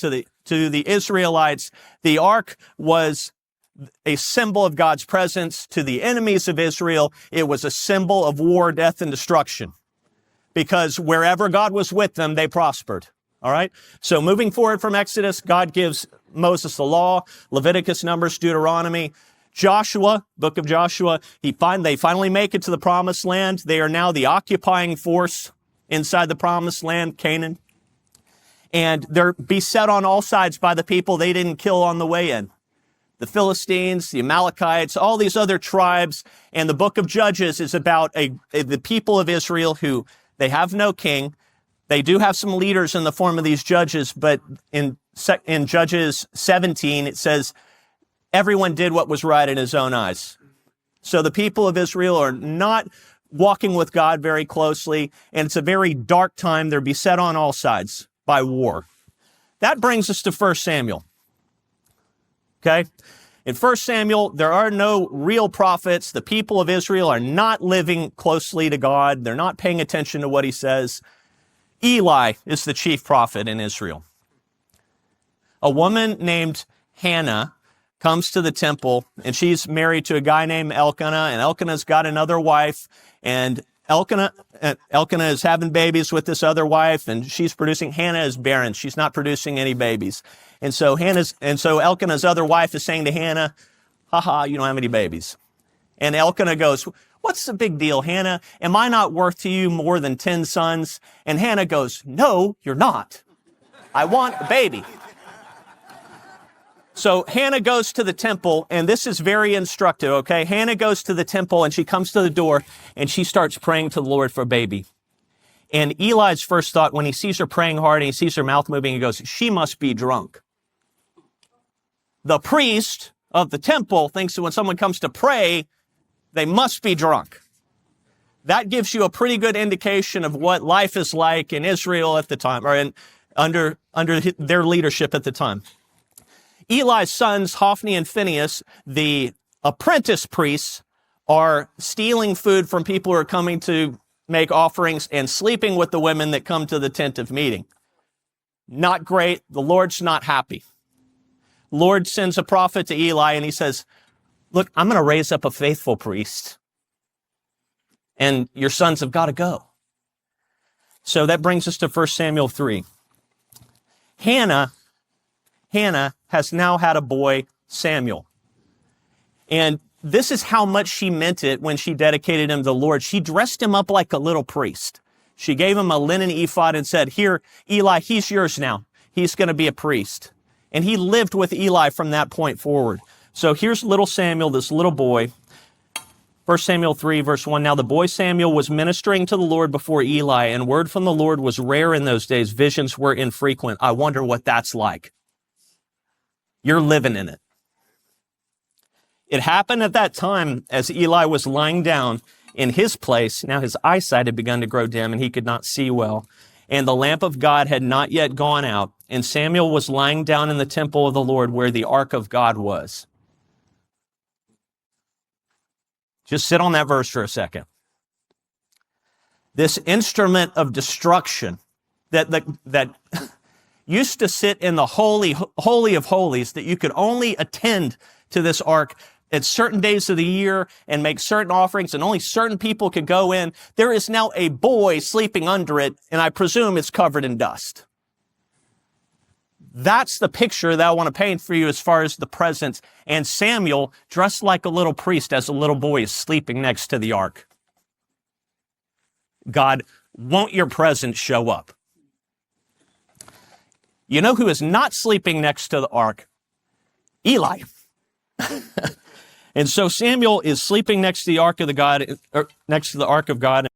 to the Israelites, the ark was a symbol of God's presence. To the enemies of Israel, it was a symbol of war, death, and destruction. Because wherever God was with them, they prospered. All right? So moving forward from Exodus, God gives Moses the law, Leviticus, Numbers, Deuteronomy. Joshua, book of Joshua, they finally make it to the promised land. They are now the occupying force inside the promised land, Canaan. And they're beset on all sides by the people they didn't kill on the way in. The Philistines, the Amalekites, all these other tribes. And the book of Judges is about the people of Israel who they have no king. They do have some leaders in the form of these judges, but in Judges 17, it says, everyone did what was right in his own eyes. So the people of Israel are not walking with God very closely, and it's a very dark time. They're beset on all sides by war. That brings us to 1 Samuel. Okay? In 1 Samuel, there are no real prophets. The people of Israel are not living closely to God. They're not paying attention to what he says. Eli is the chief prophet in Israel. A woman named Hannah comes to the temple, and she's married to a guy named Elkanah, and Elkanah's got another wife, and Elkanah is having babies with this other wife, and she's producing. Hannah is barren. She's not producing any babies. And so Elkanah's other wife is saying to Hannah, haha, you don't have any babies. And Elkanah goes, what's the big deal, Hannah? Am I not worth to you more than 10 sons? And Hannah goes, no, you're not. I want a baby. So Hannah goes to the temple, and this is very instructive, okay? Hannah goes to the temple, and she comes to the door, and she starts praying to the Lord for a baby. And Eli's first thought, when he sees her praying hard and he sees her mouth moving, he goes, she must be drunk. The priest of the temple thinks that when someone comes to pray, they must be drunk. That gives you a pretty good indication of what life is like in Israel at the time, or under their leadership at the time. Eli's sons, Hophni and Phinehas, the apprentice priests, are stealing food from people who are coming to make offerings and sleeping with the women that come to the tent of meeting. Not great. The Lord's not happy. Lord sends a prophet to Eli, and he says, look, I'm going to raise up a faithful priest, and your sons have got to go. So that brings us to 1 Samuel 3. Hannah has now had a boy, Samuel. And this is how much she meant it when she dedicated him to the Lord. She dressed him up like a little priest. She gave him a linen ephod and said, here, Eli, he's yours now. He's going to be a priest. And he lived with Eli from that point forward. So here's little Samuel, this little boy. 1 Samuel 3, verse 1, now the boy Samuel was ministering to the Lord before Eli, and word from the Lord was rare in those days. Visions were infrequent. I wonder what that's like. You're living in it. It happened at that time as Eli was lying down in his place. Now his eyesight had begun to grow dim and he could not see well. And the lamp of God had not yet gone out. And Samuel was lying down in the temple of the Lord where the ark of God was. Just sit on that verse for a second. This instrument of destruction that used to sit in the holy of holies, that you could only attend to this ark at certain days of the year and make certain offerings, and only certain people could go in. There is now a boy sleeping under it, and I presume it's covered in dust. That's the picture that I want to paint for you as far as the presence. And Samuel, dressed like a little priest as a little boy, is sleeping next to the ark. God, won't your presence show up? You know who is not sleeping next to the ark? Eli. And so Samuel is sleeping next to the ark of God, next to the ark of God.